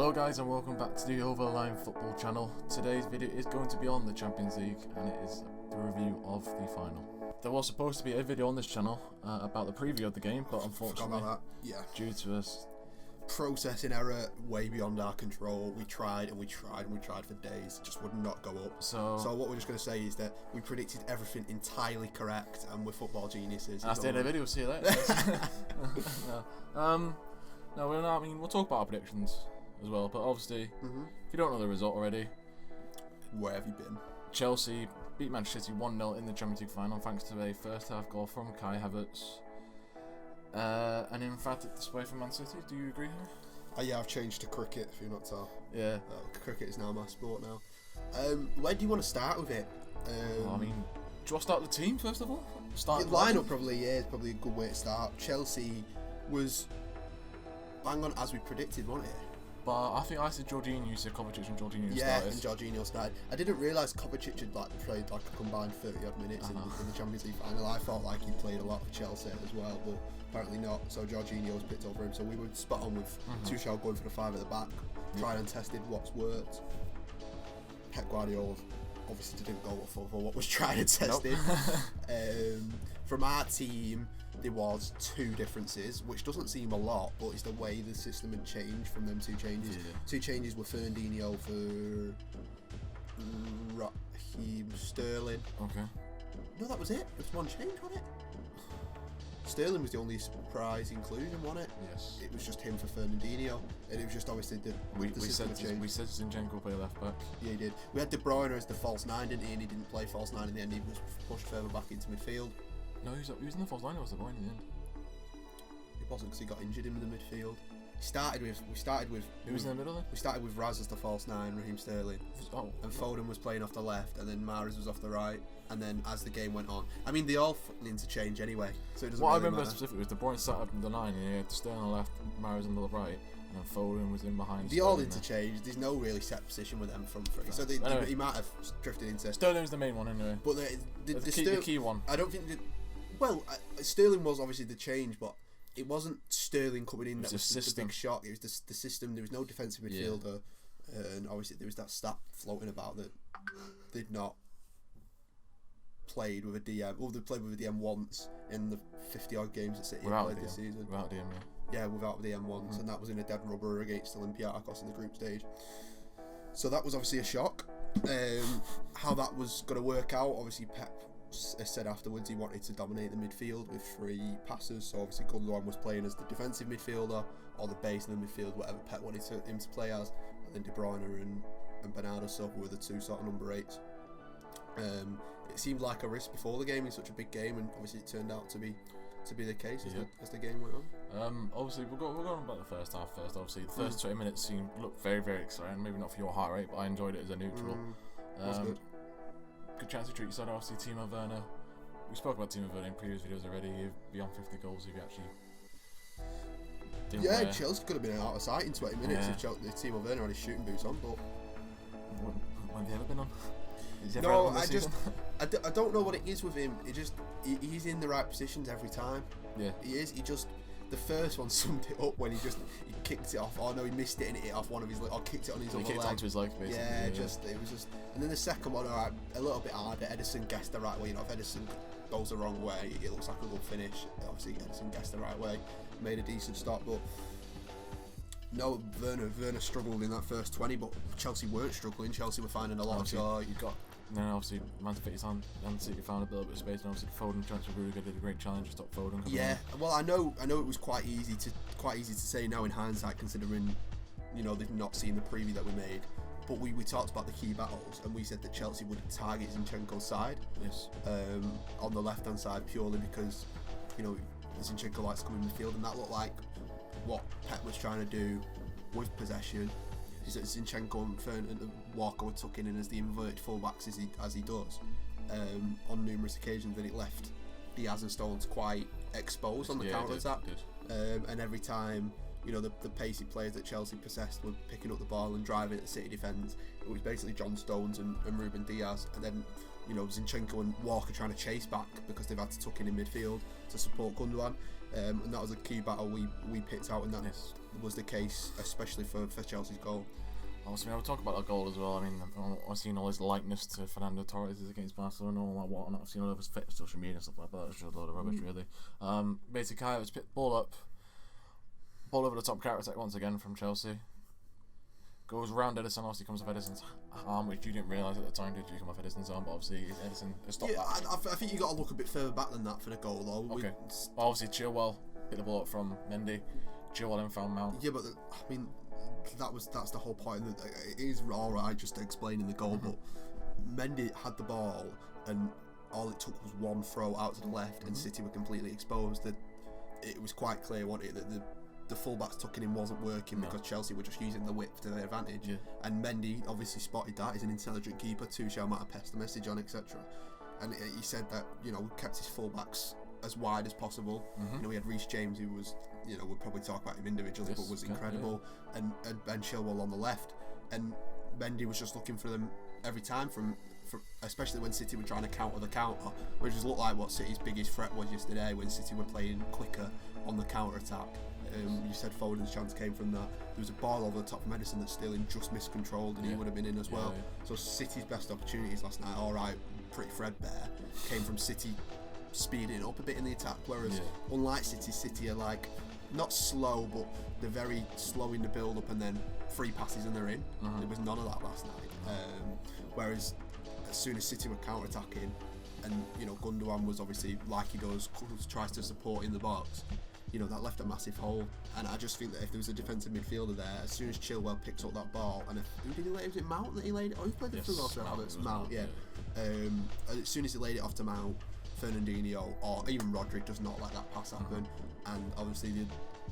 Hello guys and welcome back to the Overline Football channel. Today's video is going to be on the Champions League and it is the review of the final. There was supposed to be a video on this channel about the preview of the game, but unfortunately, due to us processing error way beyond our control, we tried and we tried and we tried for days. It just would not go up. So what we're just going to say is that we predicted everything entirely correct and we're football geniuses. That's the end of the video. See you later. No, we're not. I mean, we'll talk about our predictions as well, but obviously, if you don't know the result already, where have you been? Chelsea beat Manchester City 1-0 in the Champions League final thanks to a first half goal from Kai Havertz. An emphatic display from Man City. Do you agree? Yeah, I've changed to cricket, if you're not told. Yeah. Cricket is now my sport now. Where do you want to start with it? I mean, do you want to start the team first of all? The lineup probably is probably a good way to start. Chelsea was bang on as we predicted, wasn't it? But I think I said Jorginho, you said Kovacic and Jorginho started. Yeah, and Jorginho started. I didn't realise Kovacic had played a combined 30 odd minutes in the Champions League final. I thought he played a lot for Chelsea as well, but apparently not. So Jorginho was picked over him. So we were spot on with Tuchel going for the 5 at the back, tried and tested what's worked. Pep Guardiola obviously didn't go for what was tried and tested. From our team, there was 2 differences, which doesn't seem a lot, but it's the way the system had changed from them 2 changes. 2 changes were Fernandinho for Raheem Sterling. Okay. No, that was it. There was 1 change, wasn't it? Sterling was the only surprise inclusion, wasn't it? Yes. It was just him for Fernandinho, and it was just obviously we said Zinchenko play left back. Yeah, he did. We had De Bruyne as the false 9, didn't he? And he didn't play false 9 in the end. He was pushed further back into midfield. No, he was in the false line. Or was De Bruyne in the end? It wasn't because he got injured in the midfield. We started with. Who was in the middle then? We started with Raz as the false 9, Raheem Sterling, and Foden was playing off the left, and then Mahrez was off the right. And then as the game went on, I mean, they all interchange anyway, so it doesn't. What really I remember matter. specifically was De Bruyne sat up in the 9, and he had Sterling on the left, Mahrez on the right, and then Foden was in behind. They all interchange. There's no really set position with them front three, so anyway, he might have drifted into. Sterling was the main one anyway. But the key one. I don't think. Sterling was obviously the change, but it wasn't Sterling coming in that was the big shock. It was the system. There was no defensive midfielder, and obviously there was that stat floating about that they'd not played with a DM. Well, they played with a DM once in the 50 odd games that City played this season. Without DM, yeah, without the DM once, and that was in a dead rubber against Olympiacos in the group stage. So that was obviously a shock. How that was going to work out, obviously Pep said afterwards he wanted to dominate the midfield with 3 passes. So obviously Gundogan was playing as the defensive midfielder or the base of the midfield, whatever Pep wanted him to play as, and then De Bruyne and Bernardo Silva were the 2 sort of number 8s. It seemed like a risk before the game in such a big game, and obviously it turned out to be the case as the game went on. Obviously we'll go on about the first half first. Obviously the first 20 minutes looked very, very exciting. Maybe not for your heart rate, but I enjoyed it as a neutral. That's good chance to treat yourself. Obviously Timo Werner, we spoke about Timo Werner in previous videos already. Beyond 50 goals if you actually didn't play. Chelsea could have been out of sight in 20 minutes if Timo Werner had his shooting boots on, but when have they ever been on? No, I don't know what it is with him. He's in the right positions every time. Yeah, he is. The first one summed it up when he kicked it off. Oh no, he missed it and hit it off one of his or kicked it on his other leg. He kicked onto his leg basically. Yeah, it was just. And then the second one, alright, a little bit harder. Edison guessed the right way. If Edison goes the wrong way, it looks like a good finish. Obviously, Edison guessed the right way, made a decent stop, but. No, Werner struggled in that first 20, but Chelsea weren't struggling. Chelsea were finding a lot of joy. Then obviously Man City's on, and City found a little bit of space, and obviously Foden transfer Rudiger did a great challenge to stop Foden. Yeah, well I know it was quite easy to say now in hindsight, considering they've not seen the preview that we made. But we talked about the key battles, and we said that Chelsea would target Zinchenko's side. Yes. On the left hand side purely because Zinchenko likes to come in the field, and that looked like what Pep was trying to do with possession. Is that Zinchenko and Walker were tucking in as the inverted fullbacks as he does on numerous occasions, and it left Diaz and Stones quite exposed on the counter attack. And every time you know, the pacey players that Chelsea possessed were picking up the ball and driving at the City defence. It was basically John Stones and Ruben Diaz, and then, you know, Zinchenko and Walker trying to chase back because they've had to tuck in midfield to support Gundogan. And that was a key battle we picked out, and that was the case, especially for Chelsea's goal. Obviously, I would talk about that goal as well. I mean, I've seen all his likeness to Fernando Torres against Barcelona and all that whatnot. I've seen all of his fit social media and stuff like that. It's just a load of rubbish, really. Basically, Kai was ball up, ball over the top, counter attack once again from Chelsea. Goes round Edison, obviously comes off Edison's arm, which you didn't realise at the time, did you? Come off Edison's arm, but obviously Edison stopped that. I think you got to look a bit further back than that for the goal, though. Okay. Well, obviously, Chilwell picked the ball up from Mendy. Chilwell then found Mount. Yeah, but I mean, that's the whole point. It is alright just explaining the goal, but Mendy had the ball, and all it took was one throw out to the left, and City were completely exposed. It was quite clear, wasn't it, that the fullbacks tucking in wasn't working because Chelsea were just using the width to their advantage. Yeah. And Mendy obviously spotted that. He's an intelligent keeper. Tuchel might have passed the message on, etc. And he said that, you know, kept his fullbacks as wide as possible. You know, we had Reece James, who was, you know, we'll probably talk about him individually, but was incredible. And Ben Chilwell on the left, and Mendy was just looking for them every time from especially when City were trying to counter the counter, which just looked like what City's biggest threat was yesterday when City were playing quicker on the counter attack. You said Foden's chance came from that. There was a ball over the top of Edison that Sterling just miscontrolled, and he would have been in as well. So City's best opportunities last night, alright, pretty threadbare, came from City speeding up a bit in the attack, whereas unlike City are like not slow, but they're very slow in the build up and then free passes and they're in. There was none of that last night. Whereas as soon as City were counter attacking, and you know, Gundogan was obviously, like he does, tries to support in the box, you know, that left a massive hole. And I just think that if there was a defensive midfielder there, as soon as Chilwell picks up that ball, and who did he lay it? Was it Mount that he laid it? Oh, he played the through also. Mount, yeah. As soon as he laid it off to Mount, Fernandinho or even Rodri does not let that pass happen. And obviously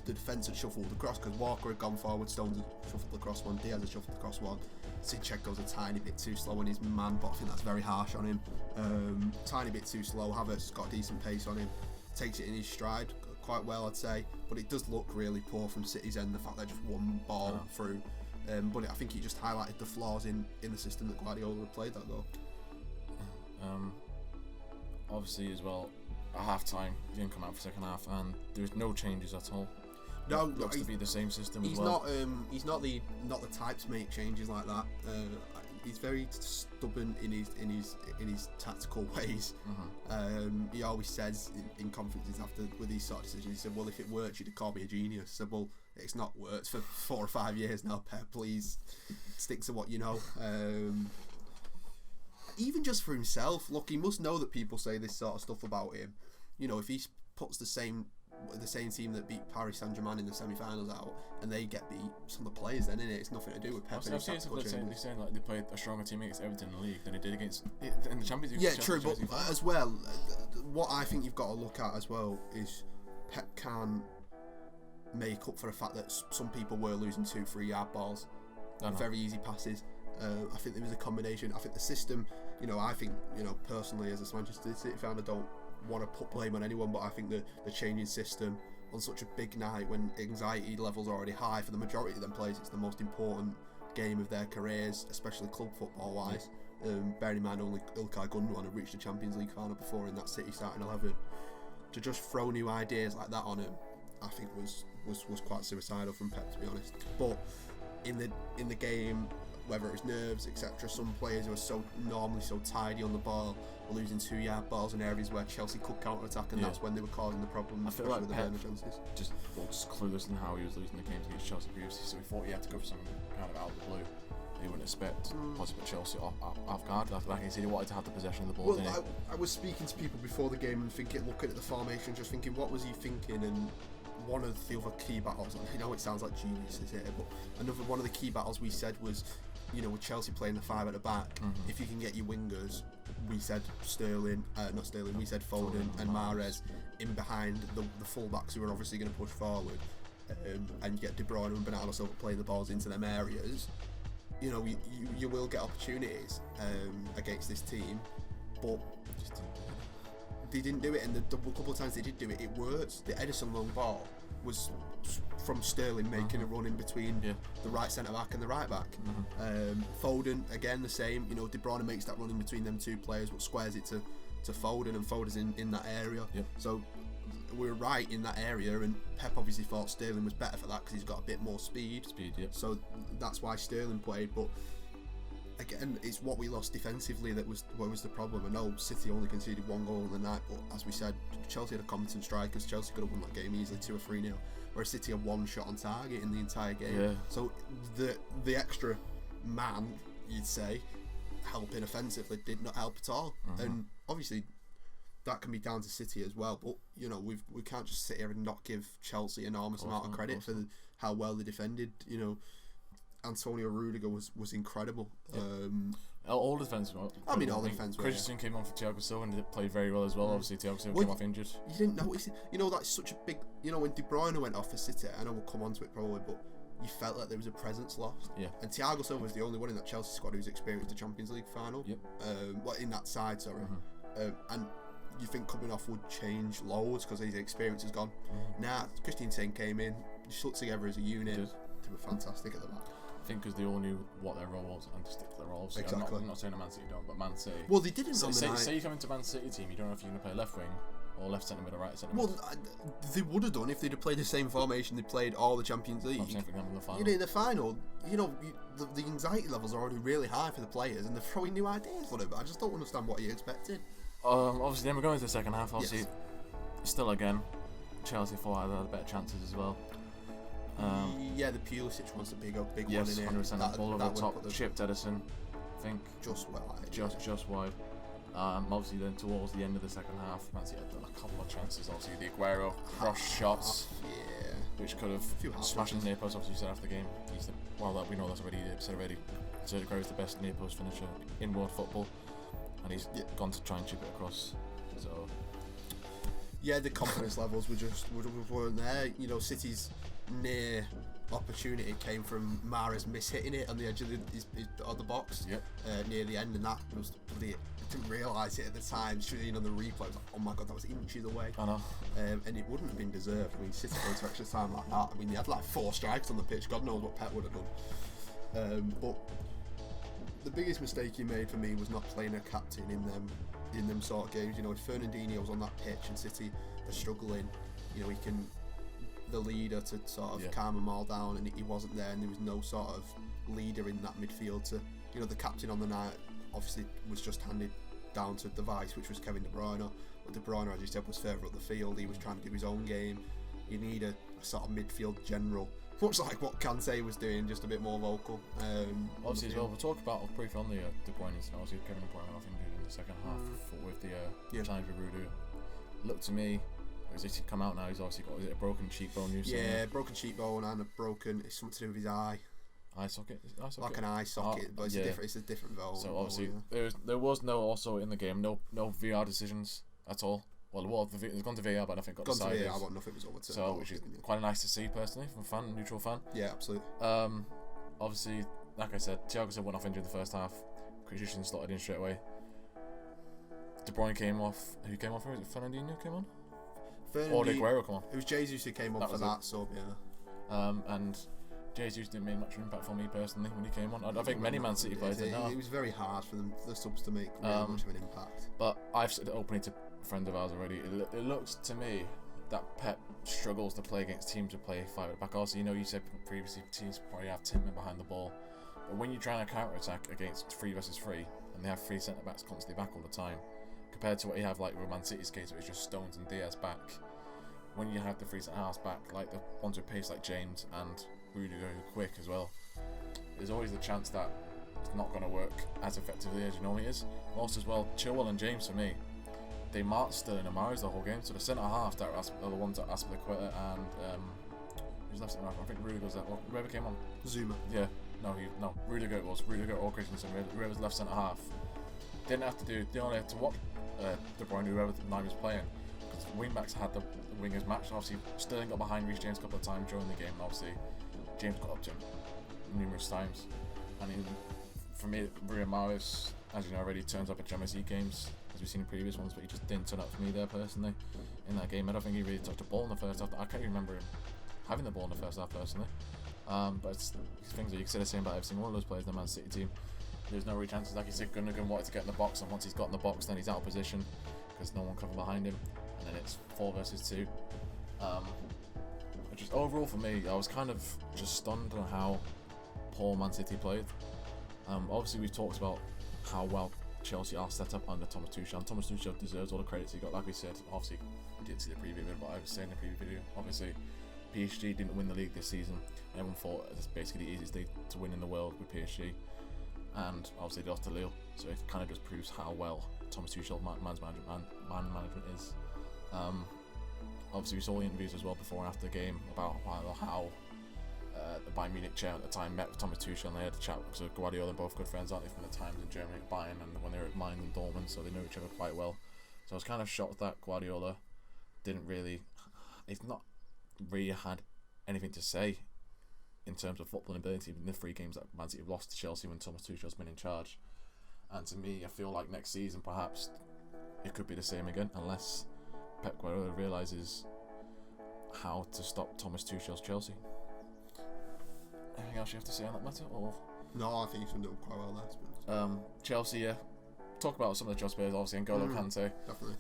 the defence had shuffled across because Walker had gone forward, Stones had shuffled across one, Diaz had shuffled across one. Zinchenko's a tiny bit too slow on his man, but I think that's very harsh on him. Tiny bit too slow. Havertz has got a decent pace on him, takes it in his stride quite well, I'd say, but it does look really poor from City's end, the fact they're just one ball through. But I think he just highlighted the flaws in the system that Guardiola had played that though. Obviously as well, at half time he didn't come out for second half, and there was no changes at all. No, it looks to be the same system he's as well. He's not the type to make changes like that. He's very stubborn in his tactical ways. He always says in conferences after with these sort of decisions, he said, "Well, if it works, you'd call me a genius." I said, "Well, it's not worked for 4 or 5 years now, Pep. Please stick to what you know." Even just for himself, look, he must know that people say this sort of stuff about him. You know, if he puts the same team that beat Paris Saint-Germain in the semi-finals out, and they get beat, some of the players then, innit? It's nothing to do with Pep. I've seen some saying like they played a stronger team against Everton in the league than they did against in the Champions League. Yeah, true, but as well, what I think you've got to look at as well is Pep can make up for the fact that some people were losing 2-3 yard balls, very easy passes. I think there was a combination. I think the system, you know, personally as a Manchester City fan, I don't want to put blame on anyone, but I think the changing system on such a big night when anxiety levels are already high for the majority of them players, it's the most important game of their careers, especially club football wise. Bearing in mind only Ilkay Gundogan had reached the Champions League final before in that City starting 11. To just throw new ideas like that on him, I think was quite suicidal from Pep, to be honest. But in the game, whether it was nerves, etc., some players who are normally so tidy on the ball were losing 2 yard balls in areas where Chelsea could counter attack, and that's when they were causing the problem. I feel like with the Pep chances. just clueless in how he was losing the games against Chelsea previously, so he thought he had to go for something kind of out of the blue. He wouldn't expect possibly Chelsea off guard. Like he said, he wanted to have the possession of the ball. Well, I was speaking to people before the game and looking at the formation, just thinking, what was he thinking? And one of the other key battles, I know it sounds like geniuses here, but one of the key battles we said was, you know, with Chelsea playing the 5 at the back, if you can get your wingers, we said we said Foden and Mahrez in behind the fullbacks who are obviously going to push forward, and get De Bruyne and Bernardo Silva playing the balls into them areas, you know, you will get opportunities against this team, but they didn't do it, and the couple of times they did do it, it worked. The Edison long ball was from Sterling making a run in between the right centre back and the right back. Foden again the same. You know, De Bruyne makes that run in between them two players, but squares it to Foden, and Foden's in that area. So we're right in that area, and Pep obviously thought Sterling was better for that because he's got a bit more speed. So that's why Sterling played. But again, it's what we lost defensively that was the problem. I know City only conceded 1 goal in the night, but as we said, Chelsea had a competent strikers. Chelsea could have won that game easily 2 or 3-0, whereas City had 1 shot on target in the entire game. So the extra man, you'd say, helping offensively did not help at all. And obviously that can be down to City as well, but you know, we can't just sit here and not give Chelsea enormous amount of credit for how well they defended. You know, Antonio Rudiger was incredible. All the defence. I mean, all the defence. Christensen came on for Thiago Silva and played very well as well. Obviously, Thiago Silva came off injured. You didn't notice it. You know, that's such a big. You know, when De Bruyne went off for City, I know we'll come on to it probably, but you felt like there was a presence lost. And Thiago Silva was the only one in that Chelsea squad who's experienced the Champions League final. Well, in that side, sorry. And you think coming off would change loads because his experience is gone. Nah, Christensen came in, they stuck together as a unit. They were fantastic at the back. I think because they all knew what their role was and to stick to their roles. Exactly. I'm not saying Man City don't, but Man City. Well, they didn't. Say you come into Man City team, you don't know if you're going to play left wing or left centre mid or right centre mid. Well, they would have done if they'd have played the same formation they played all the Champions League. I'm saying, for example, in the final. You know, in the final, you know, the anxiety levels are already really high for the players, and they're throwing new ideas on it. But I just don't understand what you expected. Obviously, then we're going to the second half. Obviously, still again, Chelsea thought they had better chances as well. The Pulisic was a big one in here. 100%. Ball over the top, chipped Edison, I think. Just wide. Just wide. Obviously, then towards the end of the second half, Man City had a couple of chances. Obviously, the Aguero cross shots, which could have smashed the near post. Obviously, you said after the game, he said, well, we know that's already said already. So Aguero's the best near post finisher in world football, and he's gone to try and chip it across. So the confidence levels weren't there. You know, City's near opportunity came from Mahrez mishitting it on the edge of the box near the end, and that was I didn't realise it at the time. Shooting on the replay, I was like, oh my god, that was inches away. I know. And it wouldn't have been deserved. I mean, City going to extra time like that. I mean, they had like 4 strikes on the pitch. God knows what Pep would have done. But the biggest mistake he made for me was not playing a captain in them sort of games. You know, if Fernandinho was on that pitch and City are struggling, you know, he can the leader to sort of calm them all down, and he wasn't there, and there was no sort of leader in that midfield to, you know, the captain on the night obviously was just handed down to the vice, which was Kevin De Bruyne. But De Bruyne, as you said, was further up the field. He was trying to do his own game. You need a sort of midfield general, much like what Kante was doing, just a bit more vocal. Obviously, as well, we'll talk about briefly on the De Bruyne incident. Obviously, Kevin De Bruyne, I think, in the second half with the challenge with Rudiger. Looked to me, as he's come out now, he's obviously got a broken cheekbone. Broken cheekbone and it's something to do with his eye. Eye socket? Like an eye socket, but it's a different valve. So obviously there was no also in the game no VR decisions at all. Well, it's gone to VAR, but nothing got decided. Gone to VAR, but nothing was overturned. So which is quite nice to see personally from a neutral fan. Yeah, absolutely. Obviously, like I said, Thiago Silva went off injured in the first half. Christensen slotted in straight away. De Bruyne came off. Who came off? Was it Fernandinho came on? Or did Aguero come on? It was Jesus who came on for that sub, and Jesus didn't make much impact for me personally when he came on. I think many Man City players did not. It was very hard for them, the subs, to make really much of an impact. But I've said it openly to a friend of ours already. It looks to me that Pep struggles to play against teams who play 5 at the back. Also, you know, you said previously teams probably have 10 men behind the ball. But when you're trying to counter-attack against 3 versus 3, and they have 3 centre-backs constantly back all the time, compared to what you have like with Man City's case, where it's just Stones and Diaz back. When you have the 3 centre-halves back, like the ones with pace like James and Rudiger, who are quick as well, there's always the chance that it's not going to work as effectively as you know it is. Also as well, Chilwell and James, for me, they marked Sterling and Mahrez the whole game. So the centre-halves that are the ones that Aspilicueta and who's left centre-half? I think Rudiger was that. Well, whoever came on. Zuma. Yeah. No, Rudiger it was. Rudiger or Christensen. Whoever's left centre-half. Didn't have to do. They only had to watch De Bruyne, whoever the night was playing. Because wing-backs had the wingers matched. Obviously, Sterling got behind Reece James a couple of times during the game. And obviously, James got up to him numerous times. And for me, Bruno Mahrez, as you know already, turns up at Champions League games, as we've seen in previous ones, but he just didn't turn up for me there personally in that game. I don't think he really touched a ball in the first half. I can't even remember him having the ball in the first half personally. But it's things that you can say the same about every single one of those players in the Man City team. There's no real chances. Like you said, Gundogan wanted to get in the box, and once he's got in the box, then he's out of position because no one covered behind him, and then it's 4 versus 2. But just overall for me, I was kind of just stunned on how poor Man City played. Obviously, we've talked about how well Chelsea are set up under Thomas Tuchel, and Thomas Tuchel deserves all the credits he got. Like we said, obviously, we didn't see the preview video, but I was saying in the preview video, obviously, PSG didn't win the league this season. Everyone thought it's basically the easiest league to win in the world with PSG, and obviously they lost to Lille, so it kind of just proves how well Thomas Tuchel's man management is. Obviously, we saw the interviews as well before and after the game about how the Bayern Munich chair at the time met with Thomas Tuchel, and they had a chat because Guardiola and both good friends, aren't they, from the times in Germany at Bayern and when they were at Mainz and Dortmund, so they know each other quite well. So I was kind of shocked that Guardiola he's not really had anything to say in terms of footballing ability in the 3 games that Man City have lost to Chelsea when Thomas Tuchel's been in charge. And to me, I feel like next season perhaps it could be the same again, unless Pep Guardiola realises how to stop Thomas Tuchel's Chelsea. Anything else you have to say on that matter? Or No, I think he's done quite well there. Chelsea, yeah. Talk about some of the Chelsea players, obviously, N'Golo Kante. Definitely.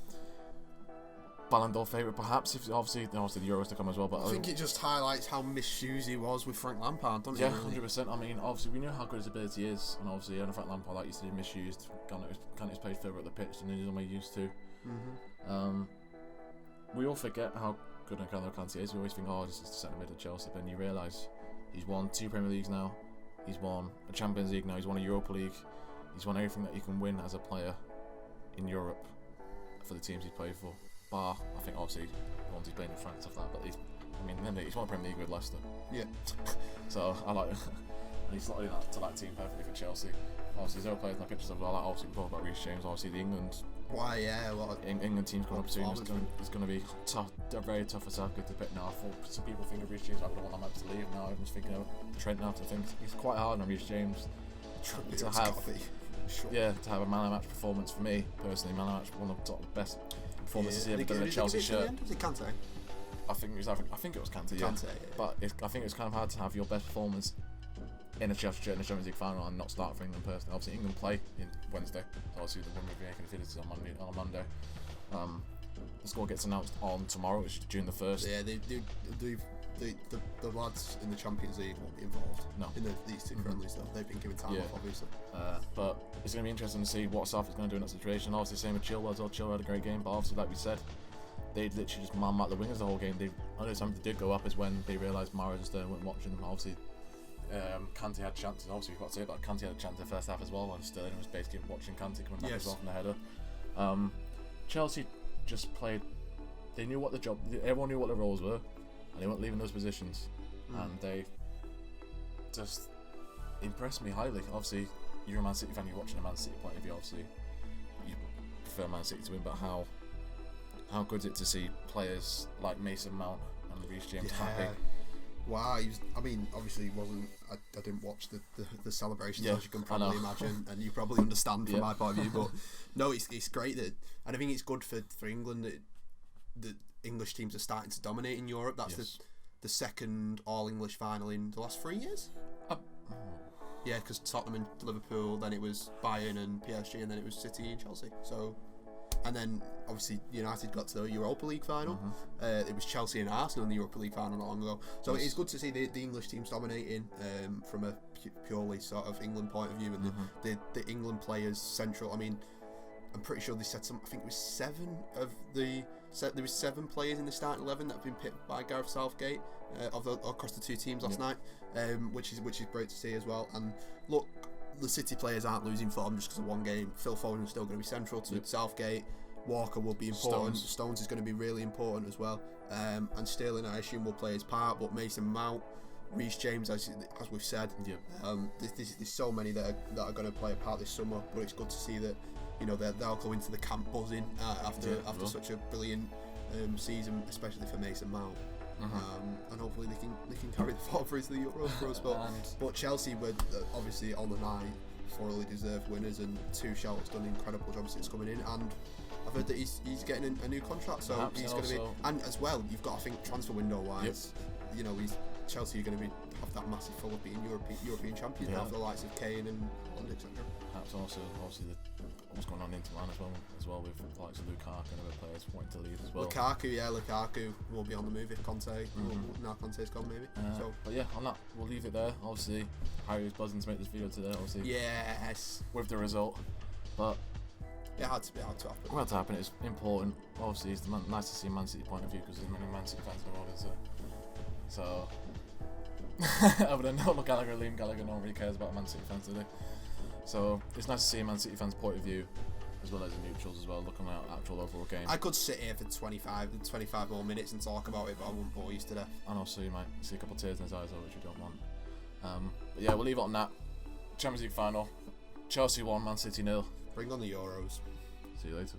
Ballon d'Or favourite, perhaps, if obviously the Euros to come as well. But I think it just highlights how misused he was with Frank Lampard, doesn't it? Yeah, really? 100%. I mean, obviously, we know how good his ability is, and obviously, Frank Lampard, like you said, misused. Kante's played further up the pitch than he's almost used to. We all forget how good N'Golo Kante is. We always think, this is the centre mid of Chelsea, but then you realise he's won 2 Premier Leagues now. He's won a Champions League now. He's won a Europa League. He's won everything that you can win as a player in Europe for the teams he's played for. Bar, I think, obviously, the ones he's playing in France, stuff like that. But he's won a Premier League with Leicester. Yeah. So I like, and he's slotted into that team perfectly for Chelsea. Obviously, there's other players in the pictures of well. Like, obviously, we talk about Reece James. Obviously, the England. Why? Yeah. Well, England team's coming up soon. It's going to be tough. They're very tough for Southgate to pick now. I thought some people think of Reece James like the one that might to leave. Now everyone's thinking of Trent now. I think it's quite hard on Reece James to have. Sure. Yeah, to have a man of match performance for me personally. Man of match, one of the top best performances he ever done in a Chelsea shirt. Was it Kante? I think it was Kante. Yeah. Kante, yeah. But I think it's kind of hard to have your best performance in a Chelsea shirt in a Champions League final and not start for England personally. Obviously, England play in Wednesday. Obviously, the women will be making affiliates on a Monday. The score gets announced on tomorrow, which is June the 1st. Yeah, the lads in the Champions League won't be involved. No. In these 2 friendlies, though. They've been given time off, obviously. But it's going to be interesting to see what Southgate's going to do in that situation. Obviously, same with Chilwell as well. Chilwell had a great game, but obviously, like we said, they literally just man-marked the wingers the whole game. The only time they did go up is when they realised Mahrez and Sterling weren't watching them. Obviously, Kante had chances. Obviously, we've got to say about Kante had a chance in the first half as well, and Sterling was basically watching Kante coming back as well from the header. Chelsea just played. They knew what the job. Everyone knew what the roles were, and they weren't leaving those positions. And they just impressed me highly. Obviously, you're a Man City fan. You're watching a Man City point of view. Obviously, you prefer Man City to win, but how good is it to see players like Mason Mount and Reece James happy? Wow, obviously it wasn't. I didn't watch the celebrations, as you can probably imagine, and you probably understand from my point of view. But no, it's great that, and I think it's good for England that the English teams are starting to dominate in Europe. That's the second all-English final in the last 3 years. Yeah, because Tottenham and Liverpool, then it was Bayern and PSG, and then it was City and Chelsea. So, and then obviously United got to the Europa League final. It was Chelsea and Arsenal in the Europa League final not long ago. So it's good to see the English teams dominating from a purely sort of England point of view, and the England players central. I mean, I'm pretty sure they said I think it was 7 of the. There was 7 players in the starting 11 that have been picked by Gareth Southgate across the 2 teams last night, which is great to see as well. And look, the City players aren't losing form just because of one game. Phil Foden is still going to be central to Southgate. Walker will be important. Stones is going to be really important as well. And Sterling, I assume, will play his part. But Mason Mount, Reece James, as we've said, there's so many that are going to play a part this summer. But it's good to see that they'll go into the camp buzzing after such a brilliant season, especially for Mason Mount. And hopefully they can carry the form through to the Euros for us. But Chelsea were obviously on the night thoroughly deserved winners, and Tuchel has done an incredible job since coming in. And I've heard that he's getting a new contract, so he's going to be. And as well, you've got to think transfer window wise. you know, Chelsea are going to have that massive full of being European champions now for the likes of Kane and etc. Perhaps also, obviously, what's going on in Milan as well with the likes of Lukaku and other players wanting to leave as well. Lukaku won't be on the move if Conte. Now Conte's gone, maybe. But yeah, on that, we'll leave it there. Obviously, Harry was buzzing to make this video today. Obviously, yes, with the result, but it had to happen. It had to happen. It's important. Obviously, it's nice to see Man City point of view because there's many Man City fans in the world, is there? So, other than Noel Gallagher, Liam Gallagher, no one really cares about Man City fans today. So it's nice to see Man City fans' point of view, as well as the neutrals as well, looking at actual overall game. I could sit here for 25 more minutes and talk about it, but I wouldn't bore you to death. And also you might see a couple of tears in his eyes, which you don't want. But yeah, we'll leave it on that. Champions League final. Chelsea 1, Man City 0. Bring on the Euros. See you later.